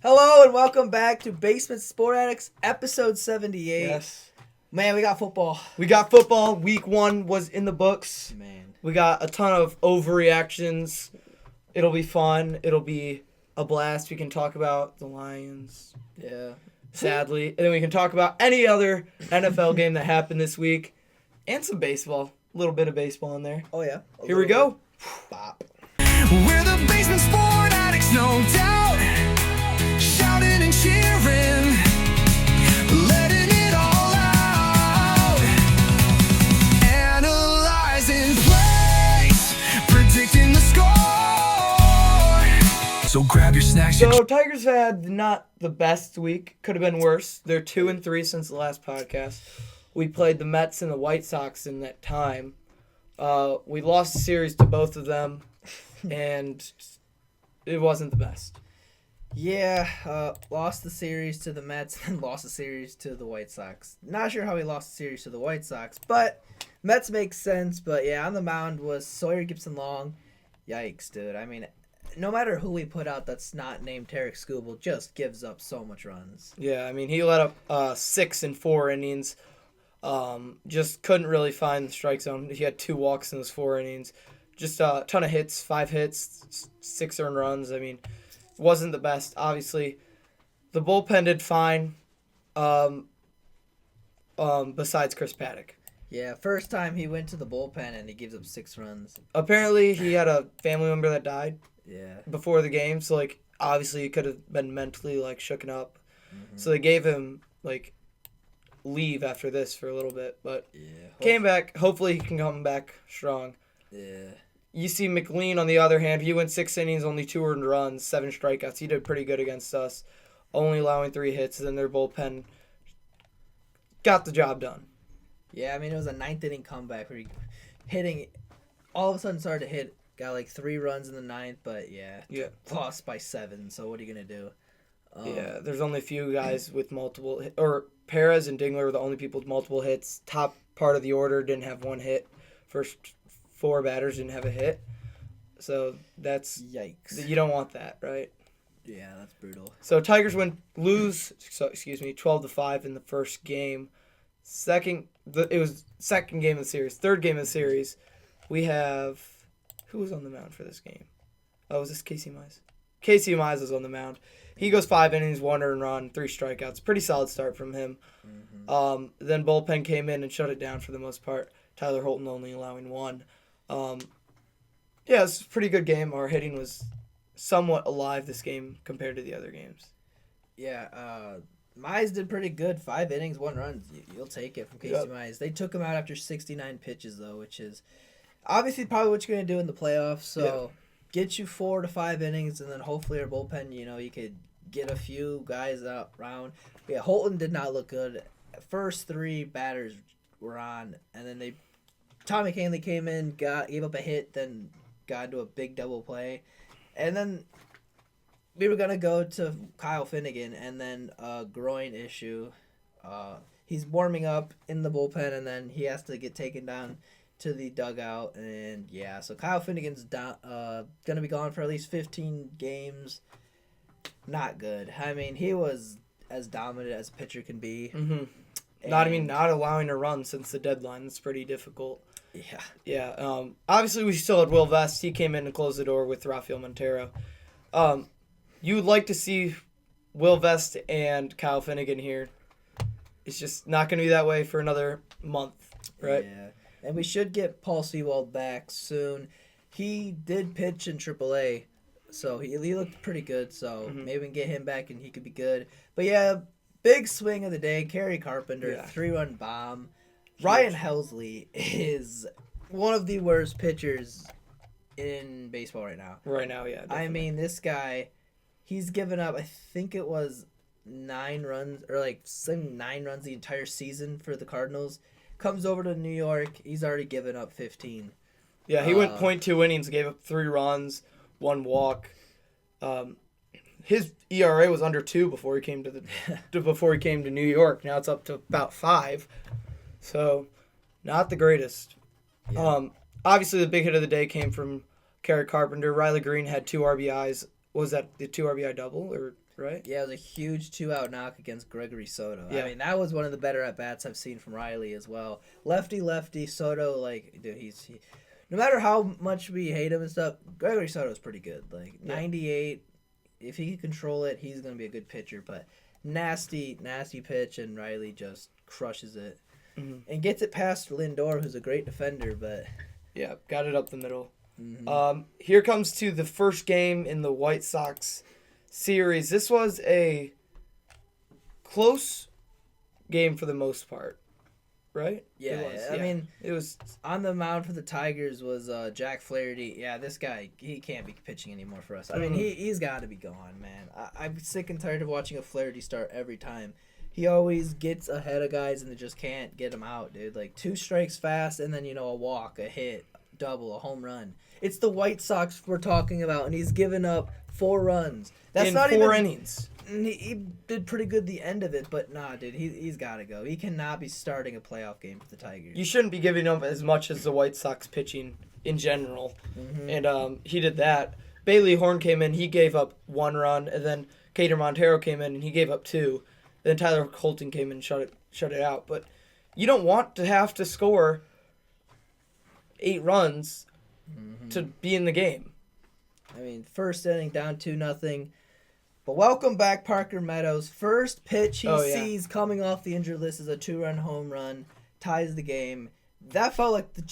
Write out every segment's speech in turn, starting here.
Hello and welcome back to Basement Sport Addicts, episode 78. Yes. Man, we got football. We got football. Week 1 was in the books. Man. We got a ton of overreactions. It'll be fun. It'll be a blast. We can talk about the Lions. Yeah. Sadly. And then we can talk about any other NFL game that happened this week. And some baseball. A little bit of baseball in there. Oh, yeah. Here we go. Bop. We're the Basement Sport Addicts, no doubt. Shouting and cheering, letting it all out. Analyzing plays, predicting the score. So grab your snacks. So Tigers had not the best week. Could have been worse. They're 2-3 since the last podcast. We played the Mets and the White Sox in that time. We lost the series to both of them, and it wasn't the best. Yeah, lost the series to the Mets and lost the series to the White Sox. Not sure how he lost the series to the White Sox, but Mets makes sense. But yeah, on the mound was Sawyer Gibson-Long. Yikes, dude. I mean, no matter who we put out that's not named Tarek Skubal, just gives up so much runs. Yeah, I mean, he let up 6 in 4 innings. Just couldn't really find the strike zone. He had 2 walks in those 4 innings. Just a ton of hits, 5 hits, 6 earned runs. I mean, wasn't the best. Obviously, the bullpen did fine. Besides Chris Paddock. Yeah, first time he went to the bullpen and he gives up 6 runs. Apparently, he had a family member that died. Yeah. Before the game, so obviously he could have been mentally shooken up. Mm-hmm. So they gave him leave after this for a little bit, but Yeah. came back. Hopefully he can come back strong. Yeah. You see McLean, on the other hand, he went 6 innings, only 2 earned runs, 7 strikeouts. He did pretty good against us, only allowing 3 hits, and then their bullpen got the job done. Yeah, I mean, it was a 9th inning comeback where he hitting, all of a sudden started to hit, got 3 runs in the 9th, but yeah, lost by 7, so what are you going to do? Yeah, there's only a few guys with multiple or Perez and Dingler were the only people with multiple hits. Top part of the order didn't have 1 hit. First 4 batters didn't have a hit. So that's... Yikes. You don't want that, right? Yeah, that's brutal. So Tigers lose 12-5 in the first game. It was second game of the series. Third game of the series, we have... Who was on the mound for this game? Oh, was this Casey Mize? Casey Mize was on the mound. He goes 5 innings, 1 earned run, 3 strikeouts. Pretty solid start from him. Mm-hmm. Then bullpen came in and shut it down for the most part. Tyler Holton only allowing 1. Yeah, it's a pretty good game. Our hitting was somewhat alive this game compared to the other games. Yeah, Mize did pretty good. 5 innings, 1 run. You'll take it from Casey Mize. They took him out after 69 pitches, though, which is obviously probably what you're going to do in the playoffs. So get you 4 to 5 innings, and then hopefully our bullpen, you could get a few guys out round. Yeah, Holton did not look good. First 3 batters were on, and then Tommy Kahnle came in, gave up a hit, then got into a big double play. And then we were going to go to Kyle Finnegan, and then a groin issue. He's warming up in the bullpen, and then he has to get taken down to the dugout. And, yeah, so Kyle Finnegan's going to be gone for at least 15 games. Not good. I mean, he was as dominant as a pitcher can be. Mm-hmm. Not allowing a run since the deadline. It's pretty difficult. Yeah. Yeah. Obviously, we still had Will Vest. He came in to close the door with Rafael Montero. You would like to see Will Vest and Kyle Finnegan here. It's just not going to be that way for another month, right? Yeah. And we should get Paul Sewald back soon. He did pitch in AAA, so he looked pretty good. So maybe we can get him back and he could be good. But yeah, big swing of the day. Kerry Carpenter, 3-run bomb. Ryan Helsley is one of the worst pitchers in baseball right now. Right now, yeah. Definitely. I mean, this guy, he's given up, I think it was 9 runs, or 9 runs the entire season for the Cardinals. Comes over to New York, he's already given up 15. Yeah, he went .2 innings, gave up 3 runs, 1 walk. His ERA was under 2 before he came to New York. Now it's up to about 5. So, not the greatest. Yeah. Obviously, the big hit of the day came from Kerry Carpenter. Riley Green had 2 RBIs. Was that the 2 RBI double? Or right? Yeah, it was a huge 2-out knock against Gregory Soto. Yeah. I mean, that was one of the better at-bats I've seen from Riley as well. Lefty, Soto, like, dude, no matter how much we hate him and stuff, Gregory Soto's pretty good. Like, 98, if he can control it, he's going to be a good pitcher. But nasty pitch, and Riley just crushes it. Mm-hmm. And gets it past Lindor, who's a great defender, but... Yeah, got it up the middle. Mm-hmm. Here comes to the first game in the White Sox series. This was a close game for the most part, right? Yeah, It was, I mean, it was on the mound for the Tigers was Jack Flaherty. Yeah, this guy, he can't be pitching anymore for us. I mean, he's got to be gone, man. I'm sick and tired of watching a Flaherty start every time. He always gets ahead of guys and they just can't get him out, dude. Like 2 strikes fast and then, a walk, a hit, double, a home run. It's the White Sox we're talking about, and he's given up 4 runs. That's in not 4 even, innings. He did pretty good the end of it, but nah, dude, he's got to go. He cannot be starting a playoff game for the Tigers. You shouldn't be giving up as much as the White Sox pitching in general. Mm-hmm. And he did that. Bailey Horn came in, he gave up 1 run, and then Cater Montero came in and he gave up 2. Then Tyler Colton came in and shut it out. But you don't want to have to score 8 runs to be in the game. I mean, first inning down 2-0. But welcome back, Parker Meadows. First pitch he sees coming off the injured list is a 2-run home run, ties the game. That felt like the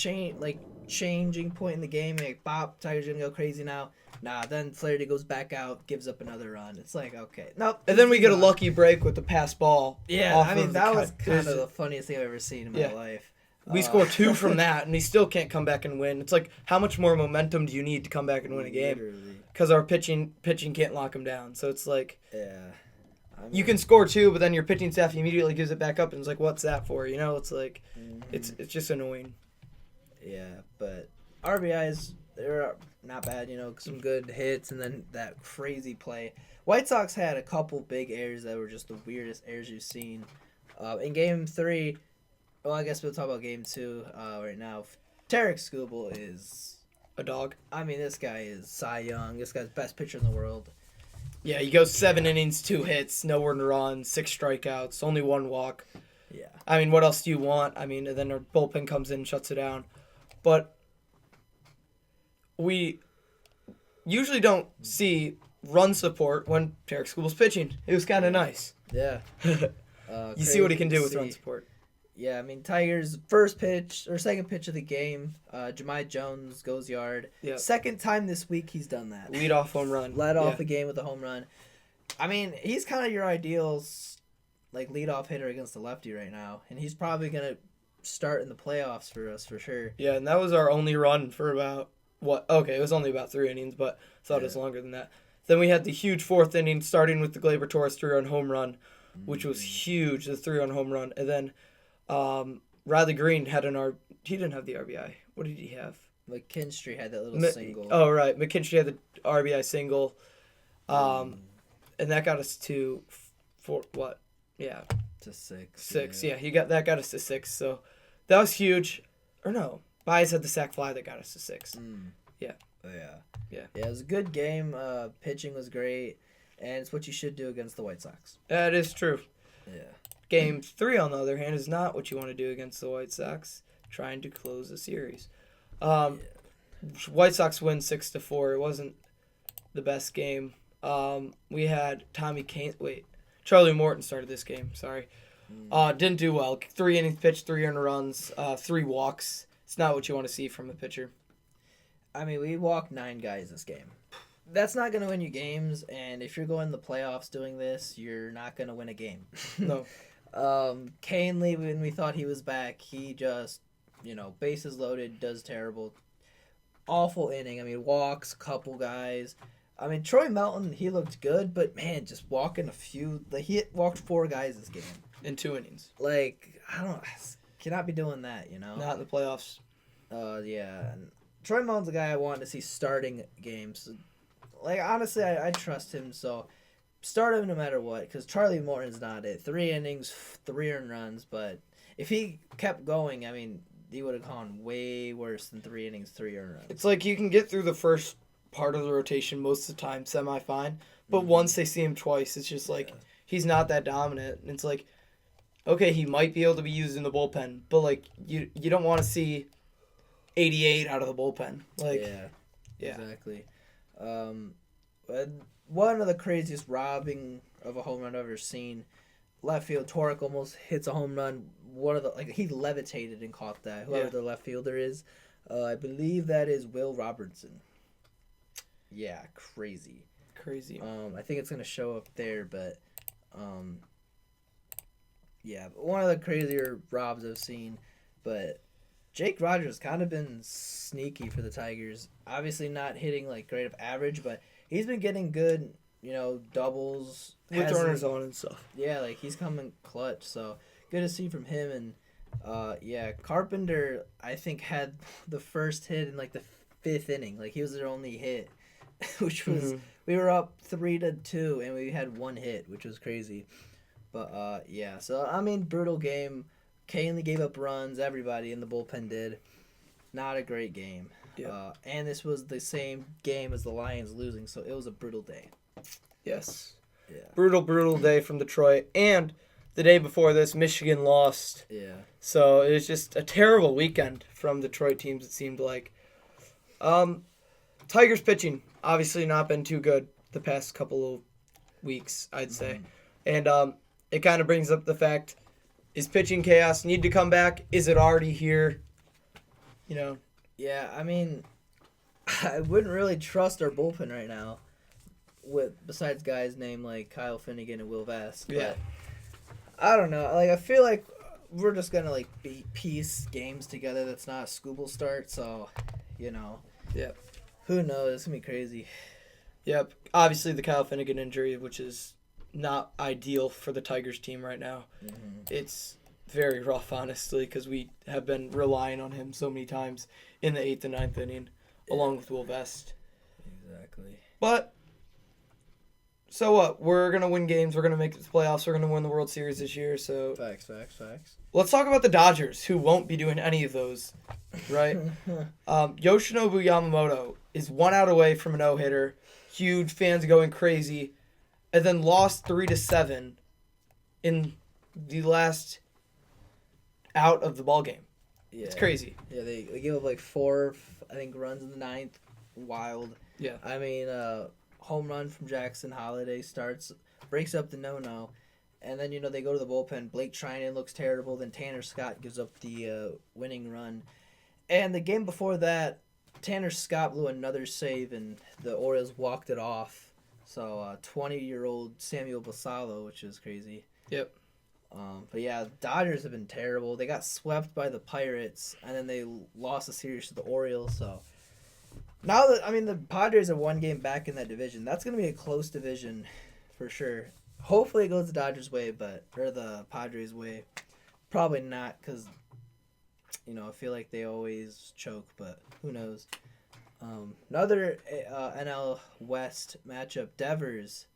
changing point in the game. Like, Bob, Tigers gonna go crazy now. Nah, then Flaherty goes back out, gives up another run. It's like, okay, nope. And then we get a lucky break with the pass ball. Yeah, off I mean, of that the was kind of the funniest thing I've ever seen in my life. We score 2 from that, and he still can't come back and win. It's like, how much more momentum do you need to come back and win a game? Because our pitching can't lock him down. So it's like, you can score 2, but then your pitching staff immediately gives it back up, and it's like, what's that for? It's like, it's just annoying. Yeah, but RBIs, they're not bad, some good hits, and then that crazy play. White Sox had a couple big errors that were just the weirdest errors you've seen. In Game 3, well, I guess we'll talk about Game 2 right now. Tarek Skubal is a dog. I mean, this guy is Cy Young. This guy's best pitcher in the world. Yeah, he goes 7 innings, 2 hits, no earned runs, 6 strikeouts, only 1 walk. Yeah. I mean, what else do you want? I mean, and then our bullpen comes in and shuts it down. But we usually don't see run support when Tarek Skubal's pitching. It was kind of nice. Yeah. You see what he can do with run support. Yeah, I mean, Tigers' first pitch or second pitch of the game, Jahmai Jones goes yard. Yep. Second time this week he's done that. Lead off home run. Led off the game with a home run. I mean, he's kind of your ideal leadoff hitter against the lefty right now, and he's probably gonna start in the playoffs for us for sure. Yeah, and that was our only run for about it was only about 3 innings, but I thought it was longer than that. Then we had the huge 4th inning, starting with the Gleyber Torres 3-run home run, which was huge, the 3-run home run, and then Riley Green he didn't have the RBI. What did he have? McKinstry had that little single. Oh, right. McKinstry had the RBI single. And that got us to what? Yeah. To 6. 6. Yeah, that got us to 6. So that was huge. Or no. Baez had the sac fly that got us to 6. Yeah. Yeah, it was a good game. Pitching was great. And it's what you should do against the White Sox. That is true. Yeah. Game 3, on the other hand, is not what you want to do against the White Sox, trying to close the series. White Sox win 6-4. It wasn't the best game. We had Charlie Morton started this game. Sorry. Didn't do well. 3 innings pitched, 3 earned runs, 3 walks. It's not what you want to see from a pitcher. I mean, we walked 9 guys this game. That's not going to win you games, and if you're going to the playoffs doing this, you're not going to win a game. No. Canely, when we thought he was back, he just, bases loaded, does terrible. Awful inning. I mean, walks, couple guys. I mean, Troy Melton, he looked good, but, man, just walking he walked 4 guys this game. In 2 innings. Cannot be doing that, Not in the playoffs. Yeah. And Troy Melton's a guy I want to see starting games. Honestly, I trust him, so start him no matter what, because Charlie Morton's not it. 3 innings, 3 earned runs, but if he kept going, I mean, he would have gone way worse than 3 innings, 3 earned runs. It's like you can get through the first part of the rotation most of the time semi-fine, But once they see him twice, it's just like he's not that dominant. And it's like, okay, he might be able to be used in the bullpen, but like you don't want to see 88 out of the bullpen. Like, yeah. Exactly. But one of the craziest robbing of a home run I've ever seen. Left field, Torek almost hits a home run. He levitated and caught that. Whoever the left fielder is, I believe that is Will Robertson. Yeah, crazy. I think it's gonna show up there, but one of the crazier robs I've seen. But Jake Rogers kind of been sneaky for the Tigers. Obviously not hitting like great of average, but he's been getting good, doubles. With runners on and stuff. Yeah, like he's coming clutch, so good to see from him. And Carpenter, I think, had the first hit in like the 5th inning. Like he was their only hit, which was we were up 3-2 and we had 1 hit, which was crazy. But so I mean, brutal game. Kahnle gave up runs. Everybody in the bullpen did. Not a great game. Yeah. And this was the same game as the Lions losing, so it was a brutal day. Yes. Yeah. Brutal day from Detroit. And the day before this, Michigan lost. Yeah. So it was just a terrible weekend from Detroit teams, it seemed like. Tigers pitching, obviously not been too good the past couple of weeks, I'd say. And it kind of brings up the fact, is pitching chaos need to come back? Is it already here? Yeah, I mean, I wouldn't really trust our bullpen right now. Besides guys named like Kyle Finnegan and Will Vest. But I don't know. Like I feel like we're just gonna like piece games together. That's not a Scooble start. So, Yep. Who knows? It's gonna be crazy. Yep. Obviously the Kyle Finnegan injury, which is not ideal for the Tigers team right now. It's very rough, honestly, because we have been relying on him so many times in the 8th and 9th inning, along with Will Vest. Exactly. But so what? We're going to win games. We're going to make the playoffs. We're going to win the World Series this year. So Facts. let's talk about the Dodgers, who won't be doing any of those, right? Yoshinobu Yamamoto is 1 out away from a no-hitter. Huge, fans going crazy. And then lost 3-7 in the last out of the ball game. Yeah. It's crazy. Yeah, they gave up like 4, I think, runs in the 9th. Wild. Yeah. I mean, home run from Jackson Holiday breaks up the no-no, and then they go to the bullpen. Blake Trinan looks terrible. Then Tanner Scott gives up the winning run, and the game before that, Tanner Scott blew another save, and the Orioles walked it off. So 20-year-old Samuel Basallo, which is crazy. Yep. But yeah, the Dodgers have been terrible. They got swept by the Pirates, and then they lost the series to the Orioles. So now the Padres are 1 game back in that division. That's going to be a close division for sure. Hopefully it goes the Dodgers' way, or the Padres' way. Probably not, because I feel like they always choke, but who knows. Another NL West matchup, Devers.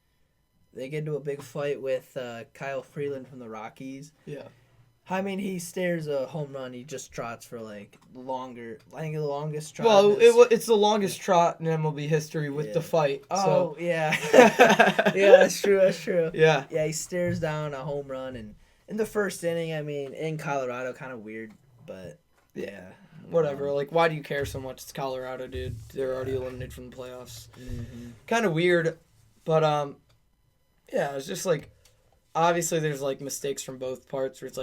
They get into a big fight with Kyle Freeland from the Rockies. Yeah. I mean, he stares a home run. He just trots for longer. I think the longest trot. Well, it's the longest trot in MLB history with the fight. Oh, yeah. Yeah, that's true. Yeah. Yeah, he stares down a home run. And in the first inning, I mean, in Colorado, kind of weird, but yeah. Whatever. Why do you care so much? It's Colorado, dude. They're already eliminated from the playoffs. Kind of weird, but it's just obviously there's mistakes from both parts where it's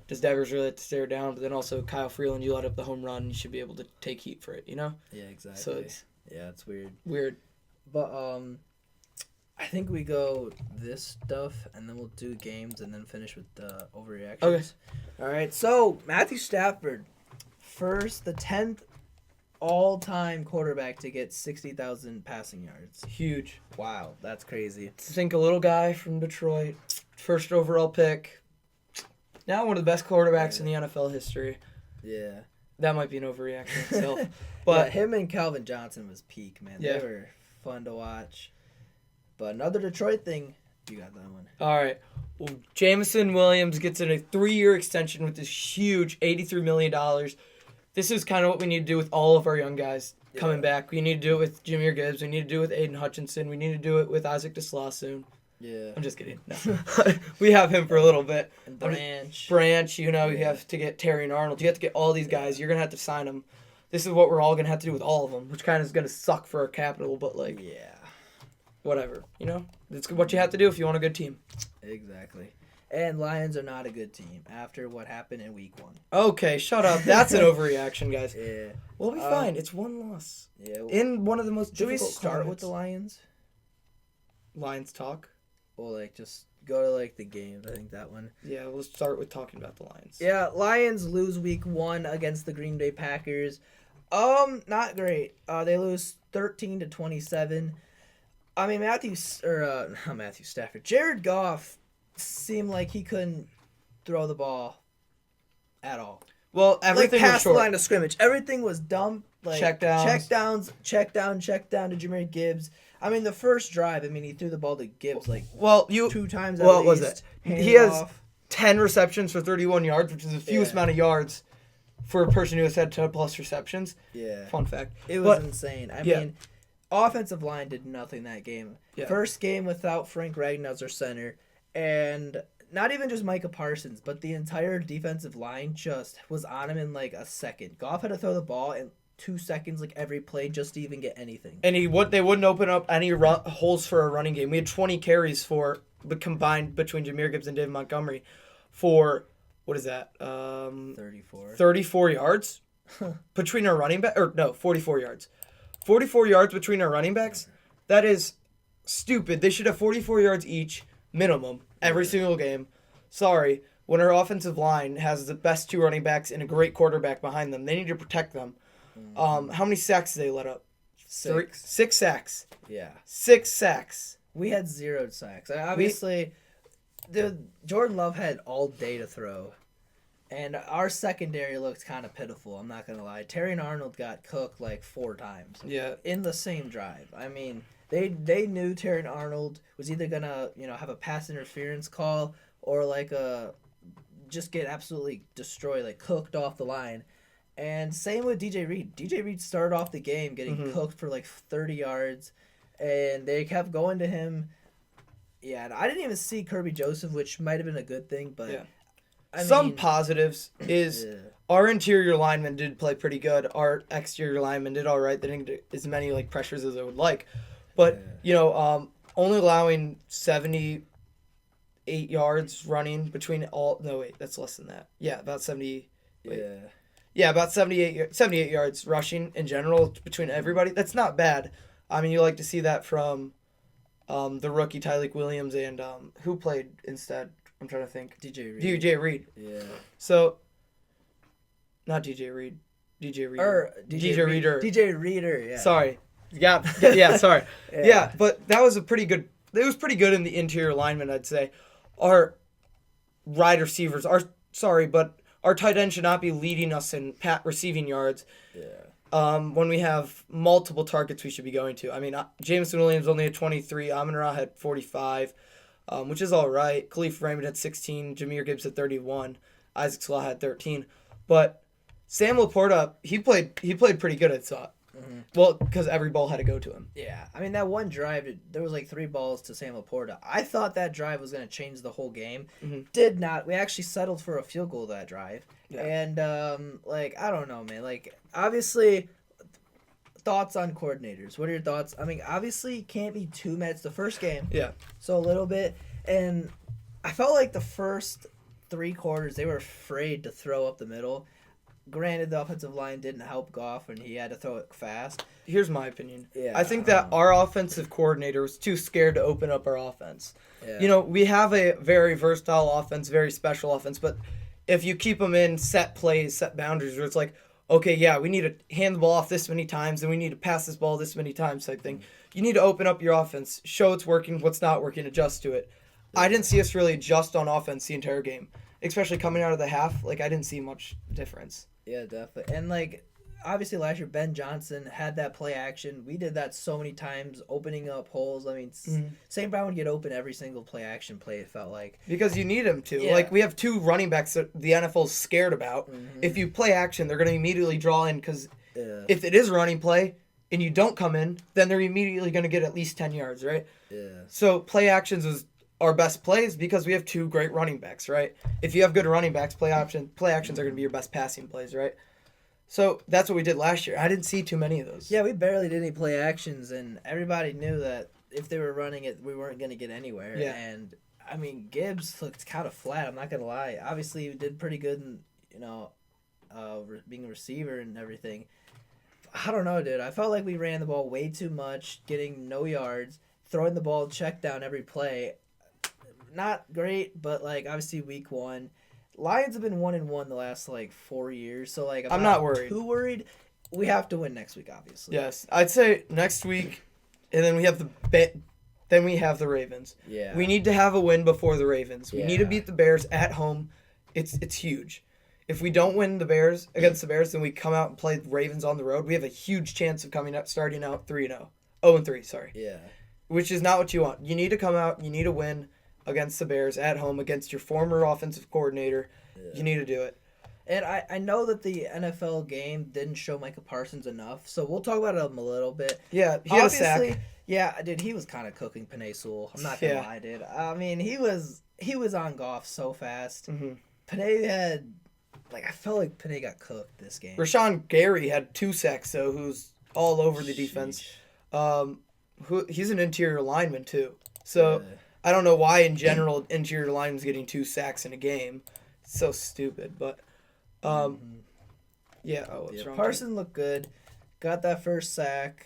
does Devers really have to stare down? But then also Kyle Freeland, you let up the home run, you should be able to take heat for it, Yeah, exactly. So it's weird. But I think we go this stuff and then we'll do games and then finish with the overreactions. Okay. All right. So Matthew Stafford, the 10th all-time quarterback to get 60,000 passing yards. Huge. Wow, that's crazy. Think a little guy from Detroit, first overall pick. Now one of the best quarterbacks in the NFL history. Yeah. That might be an overreaction itself. But him and Calvin Johnson was peak, man. Yeah. They were fun to watch. But another Detroit thing, you got that one. All right. Well, Jameson Williams gets in a 3-year extension with this huge $83 million. This is kind of what we need to do with all of our young guys. coming back. We need to do it with Jameer Gibbs. We need to do it with Aiden Hutchinson. We need to do it with Isaac DeSlaw soon. Yeah. I'm just kidding. No. We have him for a little bit. And Branch. Branch, you have to get Terry and Arnold. You have to get all these guys. You're going to have to sign them. This is what we're all going to have to do with all of them, which kind of is going to suck for our capital, but, whatever. It's what you have to do if you want a good team. Exactly. And Lions are not a good team after what happened in week 1. Okay, shut up. That's an overreaction, guys. Yeah. We'll be fine. It's one loss. Yeah. In one of the most Should we difficult start with climates. the Lions? Lions talk? Or, just go to, the games. I think that one. Yeah, we'll start with talking about the Lions. Yeah, Lions lose week 1 against the Green Bay Packers. Not great. They lose 13-27. I mean, not Matthew Stafford. Jared Goff seemed like he couldn't throw the ball at all. Well, everything was past short. the line of scrimmage. Everything was dumb. Check downs. Check down to Jameer Gibbs. I mean, the first drive, he threw the ball to Gibbs 2 times at What least. was it? Handed He has off. 10 receptions for 31 yards, which is the fewest Yeah. amount of yards for a person who has had 10-plus receptions. Yeah. Fun fact. It was insane. I yeah. mean, offensive line did nothing that game. Yeah. First game without Frank Ragnow as their center, and not even just Micah Parsons, but the entire defensive line just was on him in a second. Goff had to throw the ball in 2 seconds, every play, just to even get anything. And they wouldn't open up any holes for a running game. We had 20 carries combined between Jameer Gibbs and David Montgomery for, what is that? 34. 34 yards between our running back, 44 yards. 44 yards between our running backs. That is stupid. They should have 44 yards each, minimum, every single game. Sorry. When our offensive line has the best 2 running backs and a great quarterback behind them, they need to protect them. How many sacks did they let up? 6. 6 sacks. Yeah. 6 sacks. We had 0 sacks. Obviously, Jordan Love had all day to throw. And our secondary looked kind of pitiful, I'm not going to lie. Terry and Arnold got cooked 4 times. Yeah. In the same drive. I mean, they knew Terry and Arnold was either going to, have a pass interference call or just get absolutely destroyed, cooked off the line. And same with DJ Reed. DJ Reed started off the game getting cooked for 30 yards, and they kept going to him. Yeah, and I didn't even see Kirby Joseph, which might have been a good thing, but yeah. Some positives is our interior linemen did play pretty good. Our exterior linemen did all right. They didn't get as many pressures as I would like, but only allowing 78 yards running between all. No, wait, that's less than that. Yeah, about 70. Wait. Yeah, about 78 yards rushing in general between everybody. That's not bad. I mean, you like to see that from the rookie Tyleik Williams and who played instead? I'm trying to think. DJ Reed. Yeah. So, not DJ Reed. DJ Reader. DJ Reader. DJ Reader, yeah. Sorry. Yeah, sorry. Yeah, but that was pretty good. It was pretty good in the interior linemen, I'd say. Our wide receivers our tight end should not be leading us in receiving yards. Yeah. When we have multiple targets we should be going to. I mean, Jameson Williams only had 23. Amon-Ra had 45, which is all right. Khalif Raymond had 16. Jameer Gibbs had 31. Isaac Slaw had 13. But Sam Laporta, he played pretty good, I thought. Mm-hmm. Well, because every ball had to go to him. Yeah. I mean, that one drive, there was 3 balls to Sam Laporta. I thought that drive was going to change the whole game. Mm-hmm. Did not. We actually settled for a field goal that drive. Yeah. And, I don't know, man. Obviously, thoughts on coordinators. What are your thoughts? I mean, obviously, you can't be too mad. It's the first game. Yeah. So, a little bit. And I felt like the first 3 quarters, they were afraid to throw up the middle. Granted, the offensive line didn't help Goff, and he had to throw it fast. Here's my opinion. Yeah, I think that our offensive coordinator was too scared to open up our offense. Yeah. We have a very versatile offense, very special offense, but if you keep them in set plays, set boundaries, where it's okay, yeah, we need to hand the ball off this many times, and we need to pass this ball this many times type thing. You need to open up your offense, show what's working, what's not working, adjust to it. I didn't see us really adjust on offense the entire game, especially coming out of the half. I didn't see much difference. Yeah, definitely. And, obviously last year, Ben Johnson had that play action. We did that so many times, opening up holes. I mean, St. Brown would get open every single play action play, it felt like. Because you need him to. Yeah. We have 2 running backs that the NFL's scared about. Mm-hmm. If you play action, they're going to immediately draw in because if it is a running play, and you don't come in, then they're immediately going to get at least 10 yards, right? Yeah. So play actions is our best plays because we have two great running backs, right? If you have good running backs, play actions are going to be your best passing plays, right? So that's what we did last year. I didn't see too many of those. Yeah, we barely did any play actions, and everybody knew that if they were running it, we weren't going to get anywhere. Yeah. And, I mean, Gibbs looked kind of flat, I'm not going to lie. Obviously, he did pretty good in, being a receiver and everything. I don't know, dude. I felt like we ran the ball way too much, getting no yards, throwing the ball check down every play. Not great, but, obviously week 1. Lions have been 1-1 the last 4 years, so I'm not worried. Too worried. We have to win next week, obviously. Yes, I'd say next week, and then we have the Ravens. Yeah. We need to have a win before the Ravens. We need to Yeah. beat the Bears at home. It's huge. If we don't win against the Bears, then we come out and play the Ravens on the road. We have a huge chance of starting out 3-0. 0-3, sorry. Yeah. Which is not what you want. You need to come out. You need to win against the Bears at home against your former offensive coordinator. Yeah. You need to do it. And I know that the NFL game didn't show Micah Parsons enough, so we'll talk about him a little bit. Yeah, he had a sack. Yeah, dude, he was kind of cooking Penei Sewell. I'm not gonna lie, dude. I mean, he was on Goff so fast. Mm-hmm. Penei had, I felt like Penei got cooked this game. Rashawn Gary had 2 sacks, though, who's all over the defense. He's an interior lineman, too. So I don't know why, in general, interior lineman's getting 2 sacks in a game. It's so stupid, but... Yeah. Oh, what's wrong? Parsons looked good. Got that first sack.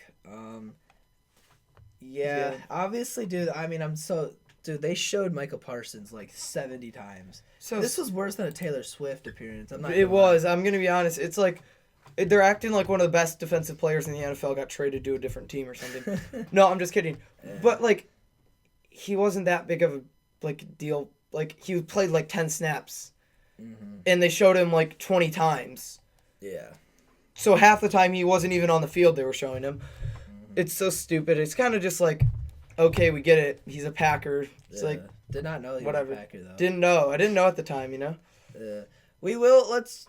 Yeah. Obviously, dude. I mean, dude. They showed Micah Parsons 70 times. So this was worse than a Taylor Swift appearance. It was. I'm gonna be honest. It's they're acting like one of the best defensive players in the NFL got traded to a different team or something. No, I'm just kidding. Yeah. But he wasn't that big of a deal. He played 10 snaps. Mm-hmm. And they showed him 20 times. Yeah. So half the time he wasn't even on the field they were showing him. Mm-hmm. It's so stupid. It's kind of just okay, we get it. He's a Packer. It's did not know he whatever. was a Packer though. Didn't know. I didn't know at the time, We will let's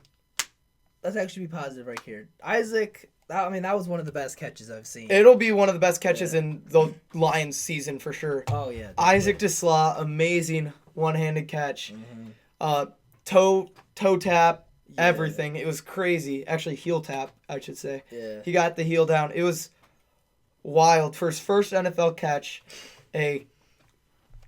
actually be positive right here. Isaac, I mean, that was one of the best catches I've seen. It'll be one of the best catches in the Lions season for sure. Oh yeah. Definitely. Isaac DeSlaw, amazing one-handed catch. Mm-hmm. Toe tap, everything. It was crazy. Actually, heel tap, I should say. Yeah. He got the heel down. It was wild. For his first NFL catch, a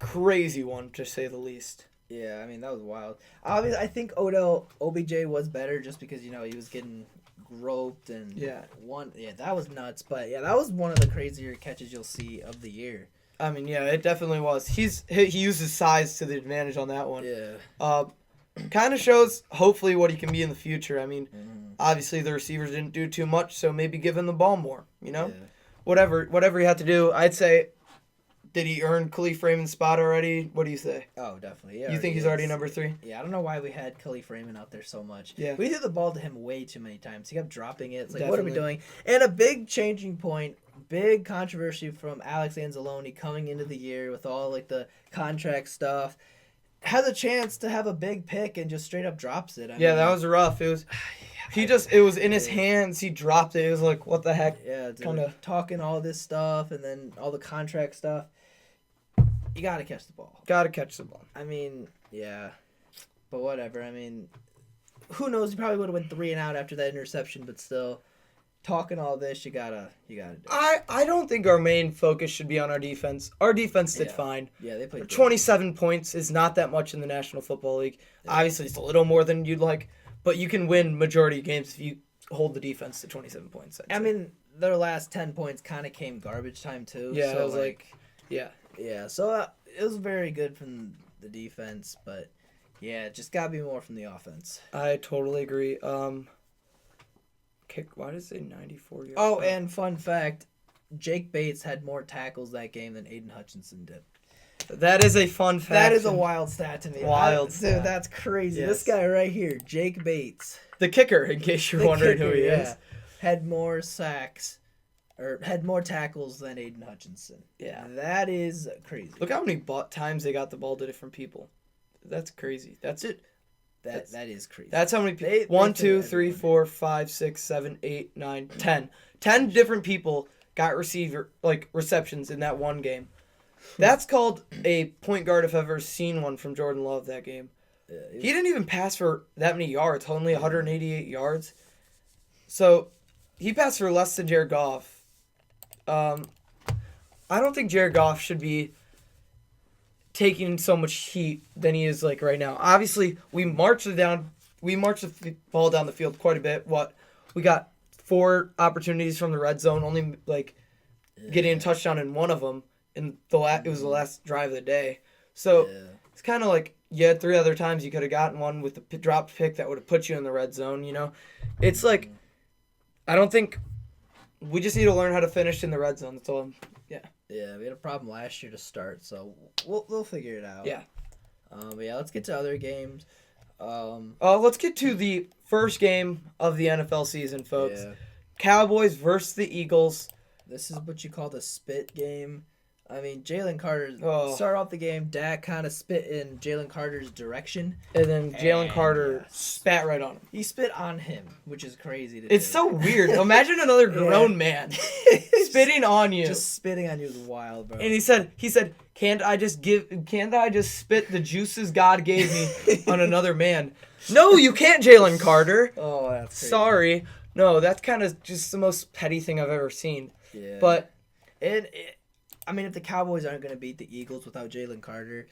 crazy one, to say the least. Yeah, I mean, that was wild. Obviously, I think OBJ was better just because, he was getting groped and that was nuts. But, yeah, that was one of the crazier catches you'll see of the year. I mean, yeah, it definitely was. He used his size to the advantage on that one. Yeah. Kind of shows, hopefully, what he can be in the future. I mean, obviously the receivers didn't do too much, so maybe give him the ball more, Yeah. Whatever he had to do, I'd say, did he earn Khalif Raymond's spot already? What do you say? Oh, definitely. Yeah, you think he's already number 3? Yeah, I don't know why we had Khalif Raymond out there so much. Yeah. We threw the ball to him way too many times. He kept dropping it. It's what are we doing? And a big changing point, big controversy from Alex Anzalone coming into the year with all the contract stuff. Has a chance to have a big pick and just straight up drops it. I mean, that was rough. It was, it was in his hands. He dropped it. It was what the heck? Yeah, kind of talking all this stuff and then all the contract stuff. You got to catch the ball. Got to catch the ball. I mean, yeah, but whatever. I mean, who knows? He probably would have went 3 and out after that interception, but still. Talking all this, you gotta do it. I don't think our main focus should be on our defense. Our defense did fine. Yeah, they played 27 points is not that much in the National Football League. Yeah. Obviously, it's a little more than you'd like, but you can win majority of games if you hold the defense to 27 points. I mean, their last 10 points kind of came garbage time too. Yeah, so it was yeah. So it was very good from the defense, but yeah, just gotta be more from the offense. I totally agree. Why does it say 94 yards? Oh, and fun fact, Jake Bates had more tackles that game than Aiden Hutchinson did. That is a fun fact. That is a wild stat to me. Stat. Dude, that's crazy. Yes. This guy right here, Jake Bates. The kicker, in case you're wondering who he is. Had more sacks, or had more tackles than Aiden Hutchinson. Yeah. That is crazy. Look how many times they got the ball to different people. That's crazy. That's it. That is crazy. That's how many people. They 1, fit 2, 3, everyone. 4, 5, 6, 7, 8, 9, 10. 10 different people got receptions in that one game. That's called a point guard if I've ever seen one from Jordan Love that game. Yeah, He didn't even pass for that many yards, only 188 yards. So he passed for less than Jared Goff. I don't think Jared Goff should be taking so much heat than he is like right now. Obviously, we marched the ball down the field quite a bit. We got 4 opportunities from the red zone, only getting a touchdown in one of them. And it was the last drive of the day. So it's kind of like you had 3 other times you could have gotten one with the dropped pick that would have put you in the red zone. You know, it's like I don't think we just need to learn how to finish in the red zone. That's all. Yeah, we had a problem last year to start, so we'll figure it out. Yeah. But yeah, let's get to other games. Let's get to the first game of the NFL season, folks. Yeah. Cowboys versus the Eagles. This is what you call the spit game. I mean, Jalen Carter started off the game. Dak kind of spit in Jalen Carter's direction. And then Jalen Carter yes. spat right on him. He spit on him, which is crazy to It's do. so weird. Imagine another grown man spitting on you. Just spitting on you is wild, bro. And he said, can't I just spit the juices God gave me on another man? No, you can't, Jalen Carter. Oh, that's crazy. Sorry. No, that's kind of just the most petty thing I've ever seen. Yeah. But I mean, if the Cowboys aren't going to beat the Eagles without Jalen Carter,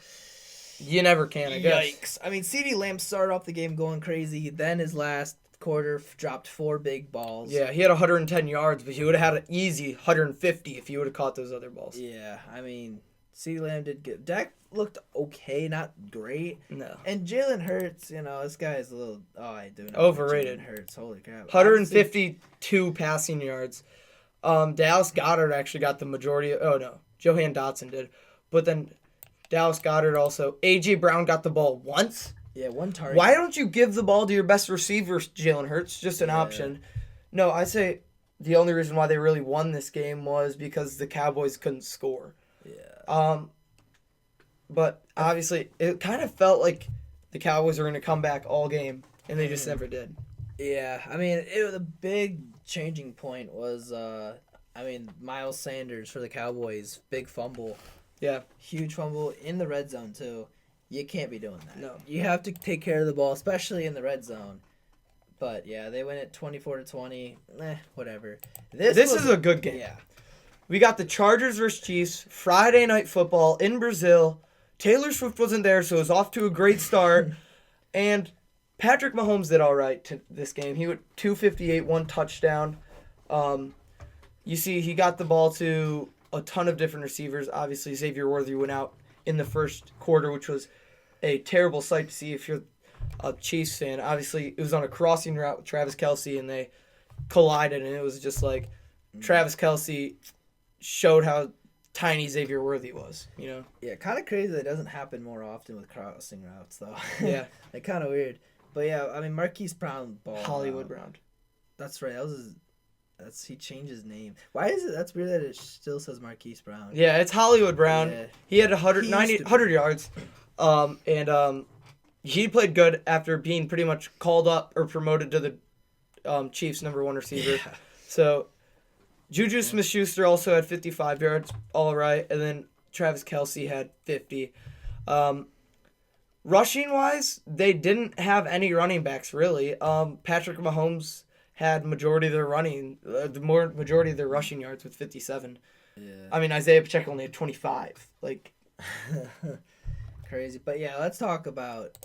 you never can, I guess. yikes. I mean, CeeDee Lamb started off the game going crazy. Then his last quarter dropped 4 big balls. Yeah, he had 110 yards, but he would have had an easy 150 if he would have caught those other balls. Yeah, I mean, CeeDee Lamb did good. Dak looked okay, not great. No. And Jalen Hurts, this guy is a little... Oh, I do know. Overrated. Jalen Hurts, holy crap. 152 passing yards. Dallas Goedert actually got the majority. Johan Dotson did. But then Dallas Goedert also. A.J. Brown got the ball once. Yeah, 1 target. Why don't you give the ball to your best receiver, Jalen Hurts? Just an option. No, I say the only reason why they really won this game was because the Cowboys couldn't score. Yeah. But obviously, it kind of felt like the Cowboys were going to come back all game, and they just never did. Yeah, I mean, the big changing point was, Miles Sanders for the Cowboys, big fumble. Yeah. Huge fumble in the red zone, too. You can't be doing that. No. You have to take care of the ball, especially in the red zone. But, yeah, they win it 24-20. Whatever. This is a good game. Yeah. We got the Chargers versus Chiefs, Friday Night Football in Brazil. Taylor Swift wasn't there, so it was off to a great start. And Patrick Mahomes did all right to this game. He went 258, 1 touchdown. You see, he got the ball to a ton of different receivers. Obviously, Xavier Worthy went out in the first quarter, which was a terrible sight to see if you're a Chiefs fan. Obviously, it was on a crossing route with Travis Kelce, and they collided, and it was just like Travis Kelce showed how tiny Xavier Worthy was, Yeah, kind of crazy that it doesn't happen more often with crossing routes, though. Yeah. Like, kind of weird. But, yeah, I mean, Marquise Brown ball. Hollywood Brown. That's right. He changed his name. Why is it? That's weird that it still says Marquise Brown. Yeah, it's Hollywood Brown. Yeah. He had 100 yards. He played good after being pretty much called up or promoted to the Chiefs' number 1 receiver. Yeah. So Juju Smith-Schuster also had 55 yards, all right, and then Travis Kelce had 50. Rushing-wise, they didn't have any running backs, really. Patrick Mahomes had majority of their majority of their rushing yards with 57. Yeah. I mean, Isaiah Pacheco only had 25. Crazy. But, yeah, let's talk about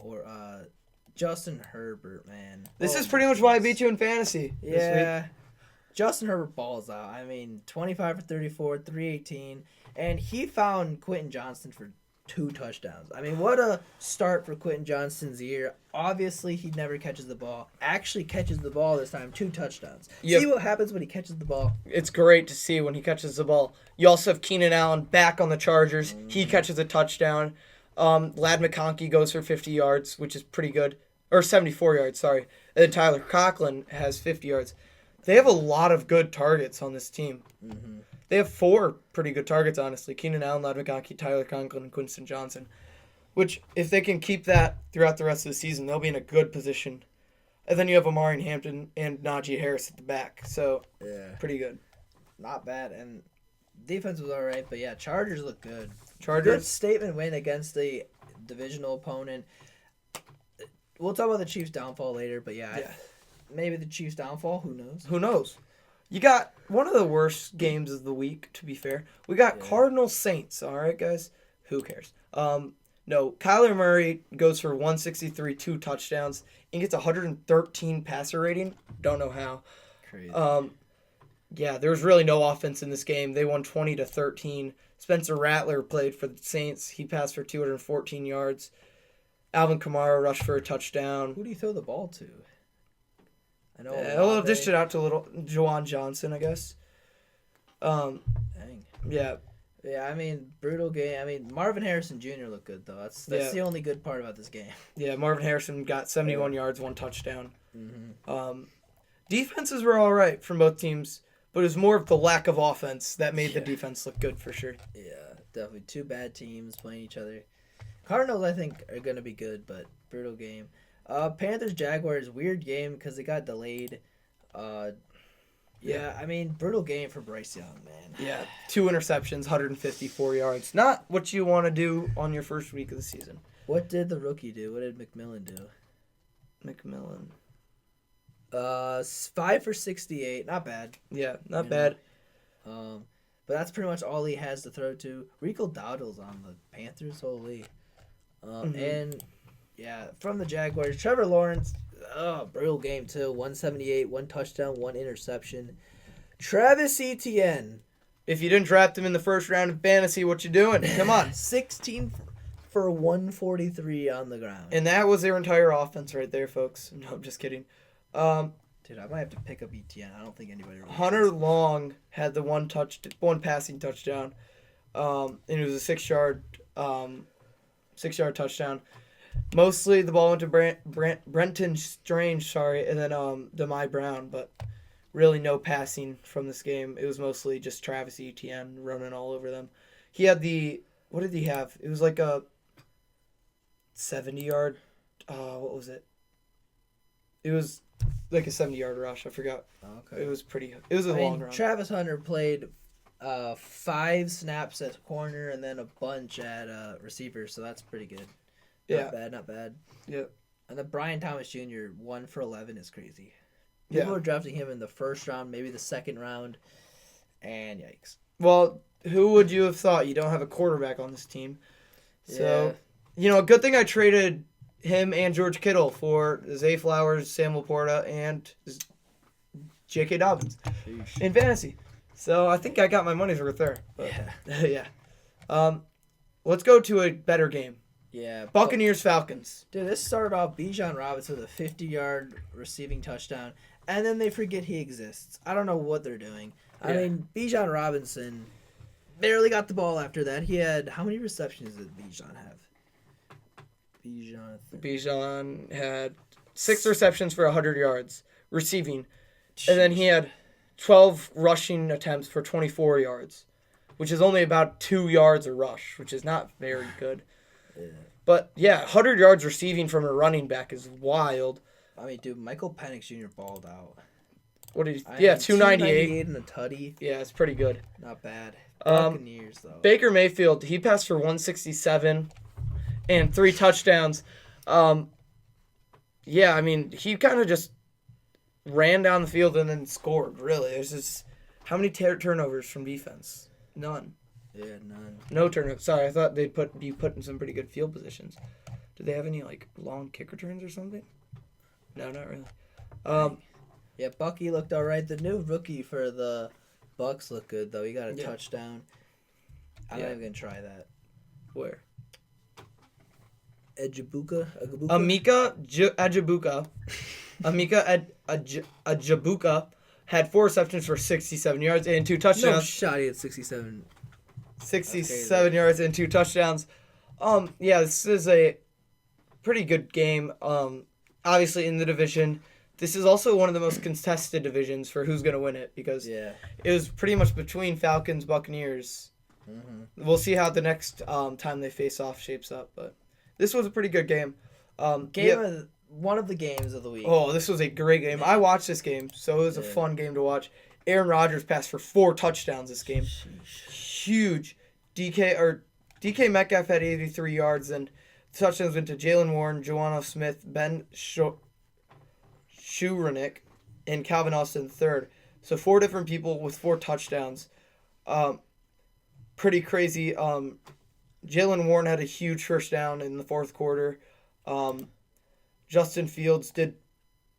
Justin Herbert, man. This is pretty much why I beat you in fantasy this Yeah. week. Justin Herbert balls out. I mean, 25 for 34, 318. And he found Quentin Johnston for 2 touchdowns. I mean, what a start for Quentin Johnston's year. Obviously, he never catches the ball. Actually catches the ball this time. 2 touchdowns. Yep. See what happens when he catches the ball. It's great to see when he catches the ball. You also have Keenan Allen back on the Chargers. He catches a touchdown. Lad McConkey goes for 50 yards, which is pretty good. Or 74 yards, sorry. And then Tyler Conklin has 50 yards. They have a lot of good targets on this team. Mm-hmm. They have 4 pretty good targets, honestly. Keenan Allen, Lad McConkey, Tyler Conklin, and Quinton Johnson. which if they can keep that throughout the rest of the season, they'll be in a good position. And then you have Amari Hampton and Najee Harris at the back, so Yeah. pretty good. Not bad. And defense was all right, but yeah, Chargers look good. Good Chargers, statement win against the divisional opponent. We'll talk about the Chiefs' downfall later, but yeah. Maybe the Chiefs' downfall. Who knows? who knows? You got one of the worst games of the week, to be fair. We got Cardinals Saints, all right, guys? Who cares? No, Kyler Murray goes for 163, 2 touchdowns, and gets 113 passer rating. Don't know how. Crazy. Yeah, there was really no offense in this game. They won 20-13. Spencer Rattler played for the Saints. He passed for 214 yards. Alvin Kamara rushed for a touchdown. Who do you throw the ball to? I know. We'll dish it out to little Juwan Johnson, I guess. Dang. Yeah. Yeah, I mean, brutal game. I mean, Marvin Harrison Jr. looked good, though. That's the only good part about this game. Yeah, Marvin Harrison got 71 yards, 1 touchdown. Mm-hmm. Defenses were all right from both teams, but it was more of the lack of offense that made the defense look good for sure. Yeah, definitely. Two bad teams playing each other. Cardinals, I think, are going to be good, but brutal game. Panthers-Jaguars, weird game because it got delayed. Yeah, I mean, brutal game for Bryce Young, man. Yeah, 2 interceptions, 154 yards. Not what you want to do on your first week of the season. What did the rookie do? What did McMillan do? McMillan. 5 for 68. Not bad. Yeah, not bad. But that's pretty much all he has to throw to. Rico Dowdle's on the Panthers, holy. And, yeah, from the Jaguars, Trevor Lawrence, brutal game, too. 178, 1 touchdown, 1 interception. Travis Etienne. If you didn't draft him in the first round of fantasy, what you doing? Come on. 16 for 143 on the ground. And that was their entire offense right there, folks. No, I'm just kidding. Dude, I might have to pick up Etienne. I don't think anybody really Hunter does. Long had the one passing touchdown. And it was a 6-yard touchdown. Mostly the ball went to Brenton Strange, and then Demai Brown, but really no passing from this game. It was mostly just Travis Etienne running all over them. He had what did he have? It was like a 70-yard, what was it? It was like a 70-yard rush. I forgot. Okay. It was a long run. Travis Hunter played 5 snaps at corner and then a bunch at receiver, so that's pretty good. Not bad. Yeah. And then Brian Thomas Jr., 1 for 11 is crazy. Yeah. People are drafting him in the first round, maybe the second round, and yikes. Well, who would you have thought? You don't have a quarterback on this team. So, a good thing I traded him and George Kittle for Zay Flowers, Sam Laporta, and J.K. Dobbins in fantasy. So I think I got my money's worth there. But, yeah. Let's go to a better game. Yeah. Buccaneers Falcons. Dude, this started off Bijan Robinson with a 50-yard receiving touchdown, and then they forget he exists. I don't know what they're doing. I mean, Bijan Robinson barely got the ball after that. He had, how many receptions did Bijan have? Bijan had 6 receptions for 100 yards receiving, and then he had 12 rushing attempts for 24 yards, which is only about 2 yards a rush, which is not very good. Yeah. But, 100 yards receiving from a running back is wild. I mean, dude, Michael Penix Jr. balled out. What did he? 298 and a tutty. Yeah, it's pretty good. Not bad. Buccaneers, though. Baker Mayfield, he passed for 167 and 3 touchdowns. I mean, he kind of just ran down the field and then scored, really. There's just, how many turnovers from defense? None. Yeah, none. No turnovers. Sorry, I thought they'd be put in some pretty good field positions. Do they have any, long kick returns or something? No, not really. Yeah, Bucky looked all right. The new rookie for the Bucks looked good, though. He got a touchdown. I'm not even going to try that. Where? Ajabuka? Amika Ajabuka had 4 receptions for 67 yards and 2 touchdowns. No shot, he had 67. 67 yards and 2 touchdowns. This is a pretty good game. Obviously in the division. This is also one of the most contested divisions for who's going to win it because it was pretty much between Falcons, Buccaneers. Mm-hmm. We'll see how the next time they face off shapes up, but This was a pretty good game. One of the games of the week. Oh, this was a great game. I watched this game, so it was a fun game to watch. Aaron Rodgers passed for 4 touchdowns this game. Huge. DK Metcalf had 83 yards, and touchdowns went to Jalen Warren, Joanna Smith, Ben Shurinick, and Calvin Austin III. So 4 different people with 4 touchdowns. Pretty crazy. Jalen Warren had a huge first down in the fourth quarter. Justin Fields did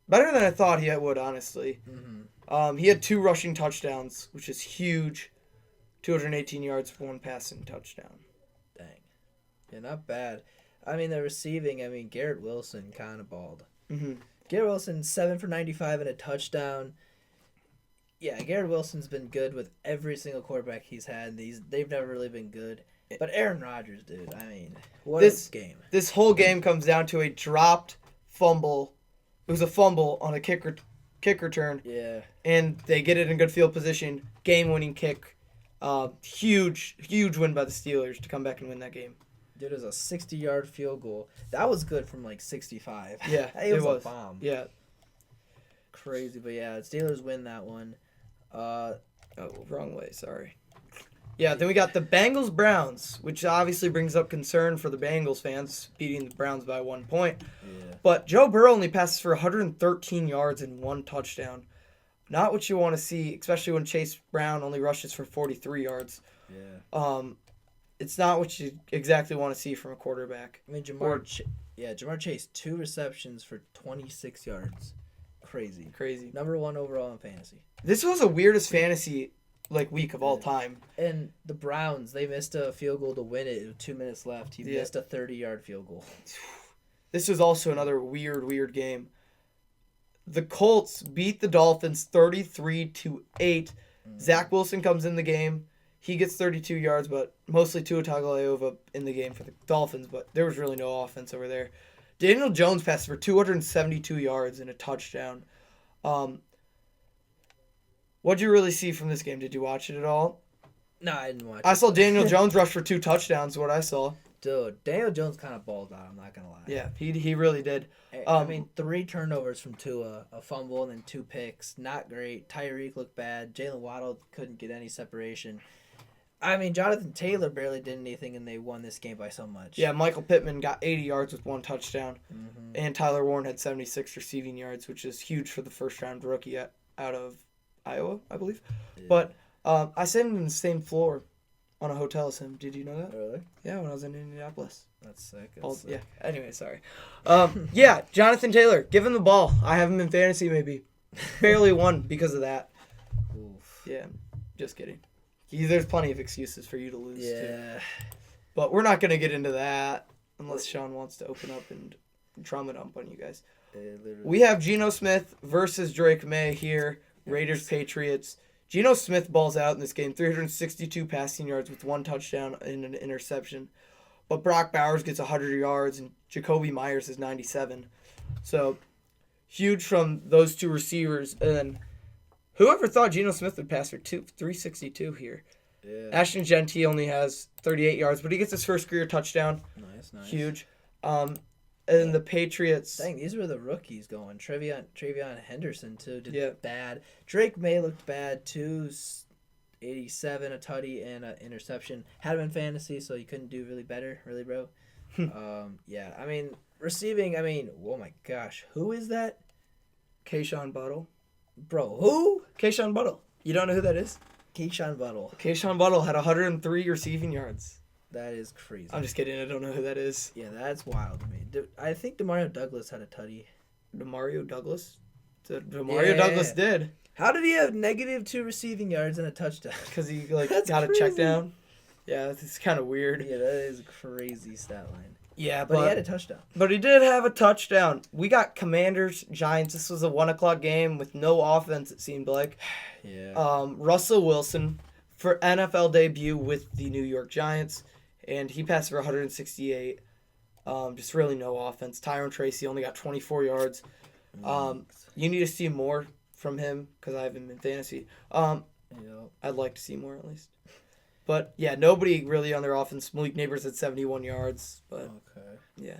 better than I thought he would, honestly. Mm-hmm. He had 2 rushing touchdowns, which is huge. 218 yards for 1 passing touchdown. Dang. Yeah, not bad. I mean, the receiving, Garrett Wilson kind of balled. Mm-hmm. Garrett Wilson, 7 for 95 and a touchdown. Yeah, Garrett Wilson's been good with every single quarterback he's had. They've never really been good. But Aaron Rodgers, dude, what a game. This whole game comes down to a dropped fumble. It was a fumble on a kick return. Yeah. And they get it in good field position. Game-winning kick. Huge win by the Steelers to come back and win that game. Dude, it was a 60-yard field goal. That was good from 65. Yeah, it was a bomb. Yeah. Crazy, but yeah, Steelers win that one. Wrong way, sorry. Yeah, then we got the Bengals-Browns, which obviously brings up concern for the Bengals fans, beating the Browns by 1 point. Yeah. But Joe Burrow only passes for 113 yards and 1 touchdown. Not what you want to see, especially when Chase Brown only rushes for 43 yards. Yeah. It's not what you exactly want to see from a quarterback. Jamar Chase, 2 receptions for 26 yards. Crazy. Number 1 overall in fantasy. This was the weirdest fantasy week of all time. And the Browns, they missed a field goal to win it with 2 minutes left. He missed a 30-yard field goal. This was also another weird game. The Colts beat the Dolphins 33-8. Zach Wilson comes in the game. He gets 32 yards, but mostly Tua Tagovailoa in the game for the Dolphins, but there was really no offense over there. Daniel Jones passed for 272 yards and a touchdown. What'd you really see from this game? Did you watch it at all? No, I didn't watch it. I saw Daniel Jones rush for 2 touchdowns, what I saw. Dude, Daniel Jones kind of balled out, I'm not going to lie. Yeah, he really did. 3 turnovers from Tua, a fumble, and then 2 picks. Not great. Tyreek looked bad. Jalen Waddle couldn't get any separation. Jonathan Taylor barely did anything, and they won this game by so much. Yeah, Michael Pittman got 80 yards with 1 touchdown, and Tyler Warren had 76 receiving yards, which is huge for the first-round rookie out of Iowa, I believe. Yeah. But I sat in the same floor on a hotel as him. Did you know that? Really? Yeah, when I was in Indianapolis. That's sick. Yeah. Anyway, sorry. Yeah, Jonathan Taylor, give him the ball. I have him in fantasy maybe. Barely won because of that. Oof. Yeah, just kidding. There's plenty of excuses for you to lose, too. But we're not going to get into that unless Sean wants to open up and trauma dump on you guys. We have Geno Smith versus Drake May here. Raiders, Patriots. Geno Smith balls out in this game. 362 passing yards with 1 touchdown and an interception. But Brock Bowers gets 100 yards and Jacoby Myers is 97. So, huge from those 2 receivers. And then, whoever thought Geno Smith would pass for 362 here? Yeah. Ashton Genty only has 38 yards, but he gets his first career touchdown. Nice. Huge. And the Patriots. Dang, these were the rookies going. Travion Henderson, too, did bad. Drake May looked bad, 287, a tutty, and an interception. Had him in fantasy, so he couldn't do really better, really, bro. Receiving, oh my gosh. Who is that? Kayshon Buttle. Bro, who? Kayshon Buttle. You don't know who that is? Kayshon Buttle. Kayshon Buttle had 103 receiving yards. That is crazy. I'm just kidding. I don't know who that is. Yeah, that's wild to me. I think Demario Douglas had a tutty. Demario Douglas? Douglas did. How did he have -2 receiving yards and a touchdown? Because he got a check down. Yeah, it's kind of weird. Yeah, that is a crazy stat line. Yeah, but he had a touchdown. But he did have a touchdown. We got Commanders, Giants. This was a 1:00 game with no offense, it seemed like. Yeah. Russell Wilson for NFL debut with the New York Giants. And he passed for 168. Just really no offense. Tyrone Tracy only got 24 yards. You need to see more from him because I have him in fantasy. I'd like to see more at least. But, yeah, nobody really on their offense. Malik Neighbors at 71 yards. But, Okay. yeah.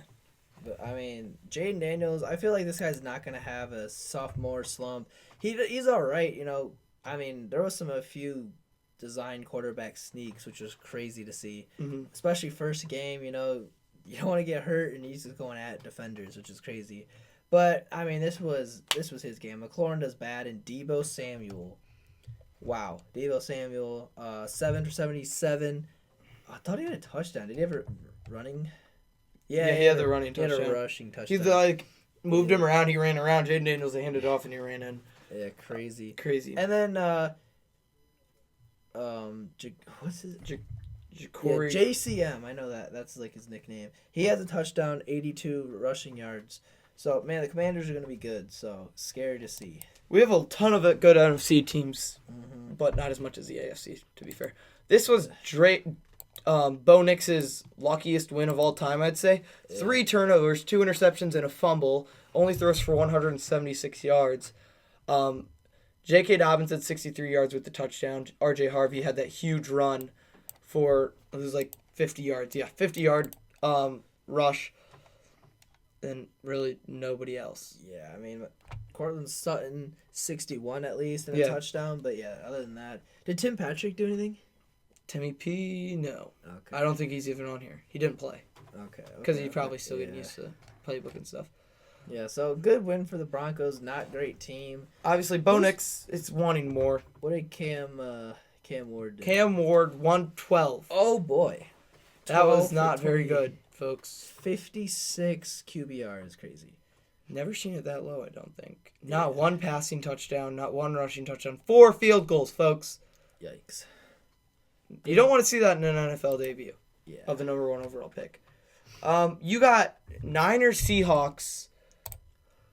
But I mean, Jaden Daniels, I feel like this guy's not gonna have a sophomore slump. He's all right, you know. I mean, there was a few design quarterback sneaks, which was crazy to see, especially first game. You know, you don't want to get hurt, and he's just going at defenders, which is crazy. But I mean, this was his game. McLaurin does bad, and Deebo Samuel. Wow, Deebo Samuel, 7 for 77. I thought he had a touchdown. Did he have a running? Yeah, he had the running touchdown. He touchdown. had a rushing touchdown. He's like moved him around. He ran around. Jaden Daniels, they handed off, and he ran in. Yeah, crazy. Crazy. And then, what's his? Ja'Cory. Yeah, JCM. I know that. That's like his nickname. He has a touchdown, 82 rushing yards. So, man, the Commanders are going to be good. So, scary to see. We have a ton of good NFC teams, but not as much as the AFC, to be fair. This was Bo Nix's luckiest win of all time, I'd say. 3 turnovers, 2 interceptions, and a fumble. Only throws for 176 yards. J.K. Dobbins had 63 yards with the touchdown. R.J. Harvey had that huge run for, it was like 50 yards. Yeah, 50-yard rush. And really nobody else. Yeah, I mean, Cortland Sutton, 61 at least, and a touchdown. But, yeah, other than that. Did Tim Patrick do anything? Timmy P, no. Okay. I don't think he's even on here. He didn't play. Okay. Because he's probably still getting used to playbook and stuff. Yeah, so good win for the Broncos. Not great team. Obviously, Bo Nix is wanting more. What did Cam Ward do? Cam Ward, 112. Oh, boy. That was not very good, folks. 56 QBR is crazy. Never seen it that low, I don't think. Not one passing touchdown, not one rushing touchdown. 4 field goals, folks. Yikes. You don't want to see that in an NFL debut of the number 1 overall pick. You got Niners Seahawks.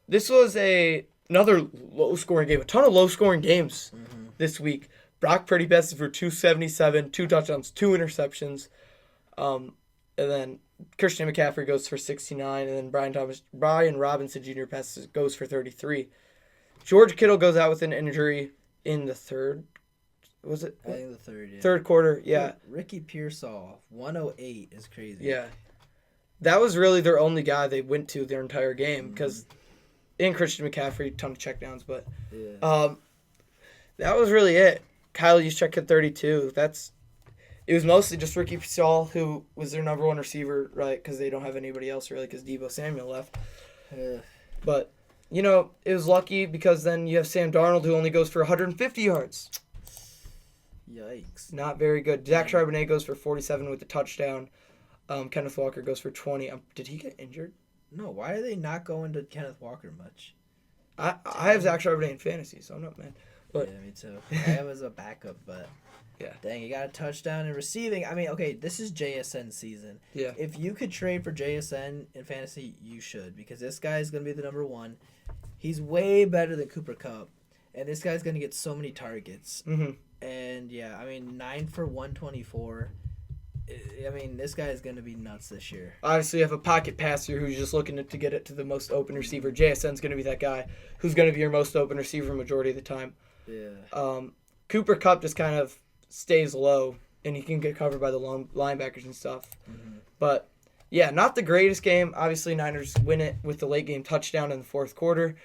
This was another low-scoring game. A ton of low-scoring games this week. Brock Purdy bested for 277, 2 touchdowns, 2 interceptions. And then Christian McCaffrey goes for 69, and then Brian Robinson Jr. goes for 33. George Kittle goes out with an injury in the third. Was it? I think the third, yeah. Third quarter, yeah. Ricky Pearsall, 108 is crazy. Yeah. That was really their only guy they went to their entire game, because in Christian McCaffrey, ton of checkdowns, but that was really it. Kyle Juszczyk had 32. It was mostly just Ricky Pearsall, who was their number 1 receiver, right, because they don't have anybody else really, because Deebo Samuel left. But, you know, it was lucky because then you have Sam Darnold, who only goes for 150 yards. Yikes. Not very good. Zach Charbonnet goes for 47 with the touchdown. Kenneth Walker goes for 20. Did he get injured? No, why are they not going to Kenneth Walker much? I have Zach Charbonnet in fantasy, so I'm not mad. But, yeah, me too. I have as a backup, but yeah. Dang, you got a touchdown in receiving. I mean, okay, this is JSN season. Yeah. If you could trade for JSN in fantasy, you should, because this guy is going to be the number 1. He's way better than Cooper Kupp, and this guy's going to get so many targets. And, yeah, I mean, 9 for 124. I mean, this guy is going to be nuts this year. Obviously, you have a pocket passer who's just looking to get it to the most open receiver. JSN's going to be that guy who's going to be your most open receiver majority of the time. Yeah. Cooper Kupp just kind of stays low, and he can get covered by the linebackers and stuff. But, yeah, not the greatest game. Obviously, Niners win it with the late-game touchdown in the fourth quarter.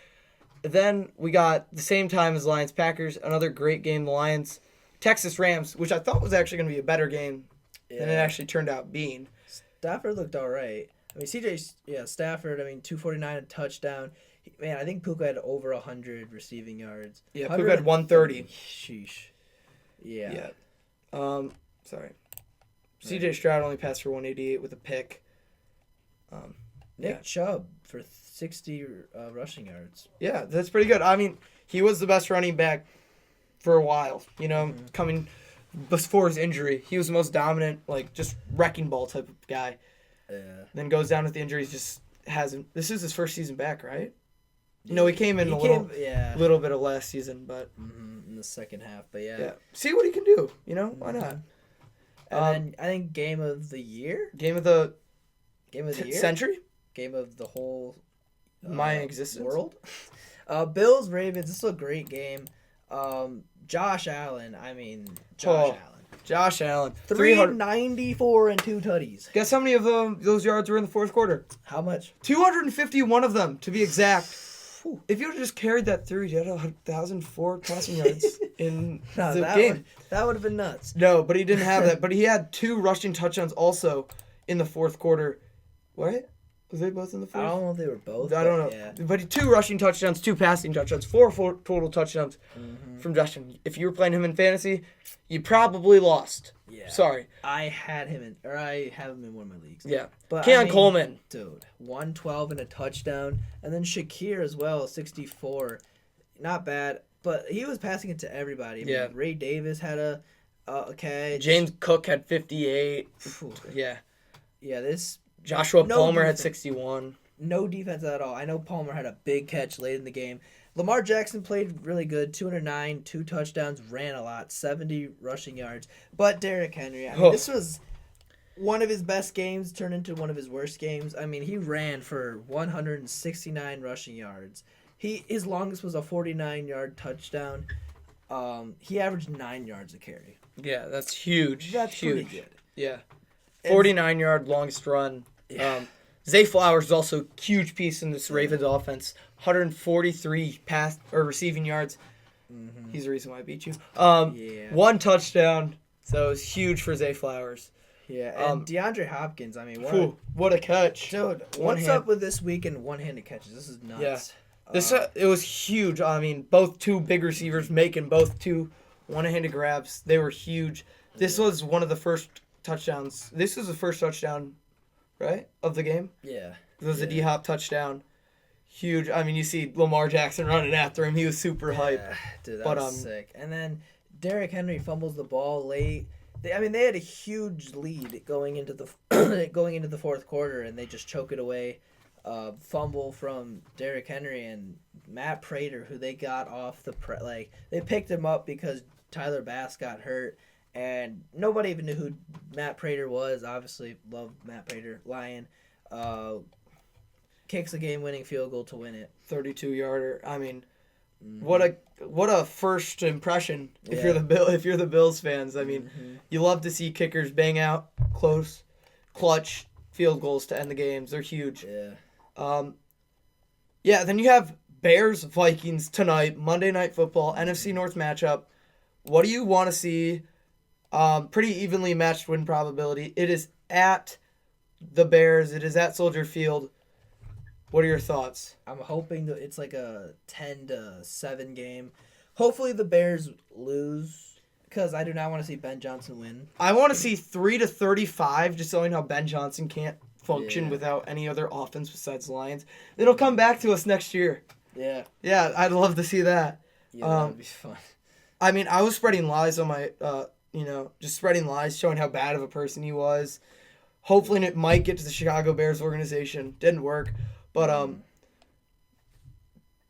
Then we got the same time as Lions-Packers, another great game. The Lions, Texas Rams, which I thought was actually going to be a better game than it actually turned out being. Stafford looked all right. I mean, Stafford, 249, a touchdown. Man, I think Puka had over 100 receiving yards. Yeah, Puka had 130. Sheesh. Yeah. Sorry. CJ Stroud only passed for 188 with a pick. Nick Chubb for 60 rushing yards. Yeah, that's pretty good. I mean, he was the best running back for a while, coming before his injury. He was the most dominant, just wrecking ball type of guy. Yeah. Then goes down with the injuries, just hasn't. This is his first season back, right? No, he came in a little bit of last season, but in the second half. But yeah, see what he can do. Why not? And then I think game of the year, game of the year, century, game of the whole my existence world. Bills Ravens. This is a great game. Josh Allen. Josh Allen. 300. 394 and 2 tutties. Guess how many of those yards were in the fourth quarter? How much? 251 of them, to be exact. If you would have just carried that through, you had 1,004 passing yards in the game. That would have been nuts. No, but he didn't have that. But he had 2 rushing touchdowns also in the fourth quarter. What? Was they both in the fourth? I don't know if they were both. I don't know. Yeah. But 2 rushing touchdowns, 2 passing touchdowns, 4 total touchdowns from Justin. If you were playing him in fantasy, you probably lost. Yeah. Sorry. I have him in one of my leagues. Yeah. But Keon Coleman. Dude, 112 and a touchdown. And then Shakir as well, 64. Not bad. But he was passing it to everybody. I mean, Ray Davis had a catch. James Cook had 58. Yeah. Yeah, this... Joshua Palmer had 61. No defense at all. I know Palmer had a big catch late in the game. Lamar Jackson played really good. 209, 2 touchdowns, ran a lot, 70 rushing yards. But Derrick Henry, this was one of his best games turned into one of his worst games. I mean, he ran for 169 rushing yards. His longest was a 49-yard touchdown. He averaged 9 yards a carry. Yeah, that's huge. That's huge. pretty good. Yeah. 49-yard longest run. Yeah. Zay Flowers is also a huge piece in this Ravens offense. 143 receiving yards. Mm-hmm. He's the reason why I beat you. 1 touchdown. So it's huge for Zay Flowers. Yeah, and DeAndre Hopkins, I mean, what a catch. Dude, what's up with this weekend one-handed catches? This is nuts. Yeah. It was huge. I mean, both 2 big receivers making both 2 one-handed grabs. They were huge. This was one of the first touchdowns. This was the first touchdown, right, of the game? Yeah. It was a D-Hop touchdown. Huge. I mean, you see Lamar Jackson running after him. He was super hype. Dude, that was sick. And then Derrick Henry fumbles the ball late. They had a huge lead going into the fourth quarter, and they just choke it away. Fumble from Derrick Henry and Matt Prater, who they got off the they picked him up because Tyler Bass got hurt, and nobody even knew who Matt Prater was. Obviously, love Matt Prater. Lion. Kicks a game-winning field goal to win it. 32-yarder. I mean, what a first impression if you're the Bills fans. I mean, you love to see kickers bang out close, clutch field goals to end the games. They're huge. Yeah. Then you have Bears Vikings tonight, Monday Night Football, NFC North matchup. What do you want to see? Pretty evenly matched win probability. It is at the Bears. It is at Soldier Field. What are your thoughts? I'm hoping that it's like a 10-7 game. Hopefully the Bears lose because I do not want to see Ben Johnson win. I want to see 3-35, just showing how Ben Johnson can't function without any other offense besides the Lions. It'll come back to us next year. Yeah. Yeah, I'd love to see that. Yeah, that would be fun. I mean, I was spreading lies on my, just spreading lies, showing how bad of a person he was. Hopefully it might get to the Chicago Bears organization. Didn't work. But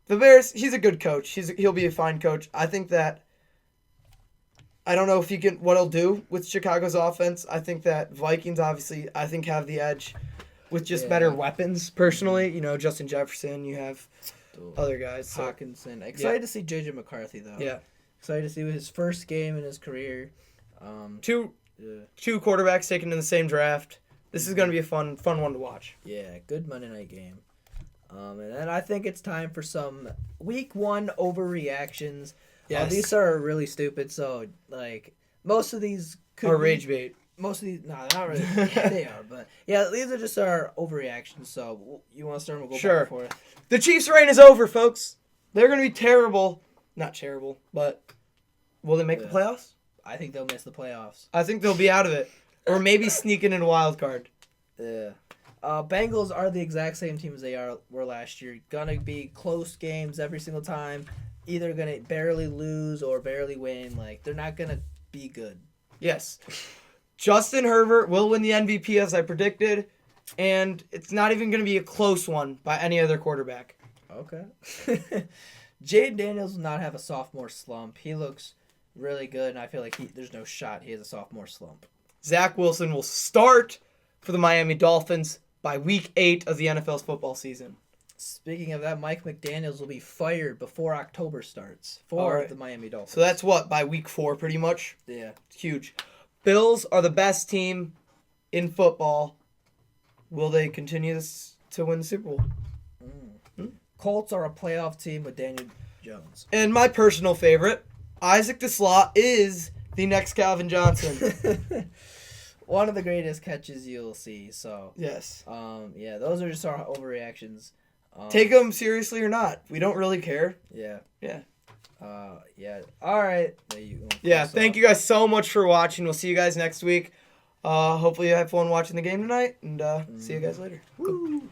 the Bears, he's a good coach. He'll be a fine coach. I think that I don't know if what he'll do with Chicago's offense. I think that Vikings obviously have the edge with just better weapons personally. Justin Jefferson, you have other guys. So. Hawkinson. Excited to see JJ McCarthy though. Yeah. Excited to see his first game in his career. Two quarterbacks taken in the same draft. This is going to be a fun one to watch. Yeah, good Monday night game. And then I think it's time for some week 1 overreactions. Yes. These are really stupid, so, most of these could Or rage bait. Most of these, no, they're not really. Yeah, they are, but, yeah, these are just our overreactions, so you want to start and we'll go back and forth. The Chiefs' reign is over, folks. They're going to be terrible. Not terrible, but will they make the playoffs? I think they'll miss the playoffs. I think they'll be out of it. Or maybe sneaking in a wild card. Yeah. Bengals are the exact same team as they were last year. Gonna be close games every single time. Either gonna barely lose or barely win. They're not gonna be good. Yes. Justin Herbert will win the MVP as I predicted, and it's not even gonna be a close one by any other quarterback. Okay. Jaden Daniels will not have a sophomore slump. He looks really good, and I feel like there's no shot he has a sophomore slump. Zach Wilson will start for the Miami Dolphins by week 8 of the NFL's football season. speaking of that, Mike McDaniels will be fired before October starts for All right. the Miami Dolphins. So that's what, by week 4 pretty much? Yeah. It's huge. Bills are the best team in football. Will they continue this to win the Super Bowl? Colts are a playoff team with Daniel Jones. And my personal favorite, Isaac DeSlot is the next Calvin Johnson. One of the greatest catches you'll see. So, Yes. yeah, those are just our overreactions. Take them seriously or not. We don't really care. Yeah. Yeah. Yeah. All right. There you go. Yeah, thank you guys so much for watching. We'll see you guys next week. Hopefully you have fun watching the game tonight, and see you guys later. Woo.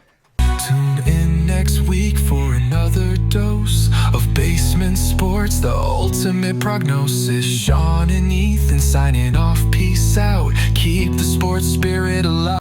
Tune in next week for another dose of basement sports, the ultimate prognosis. Sean and Ethan signing off. Peace out. Keep the sports spirit alive.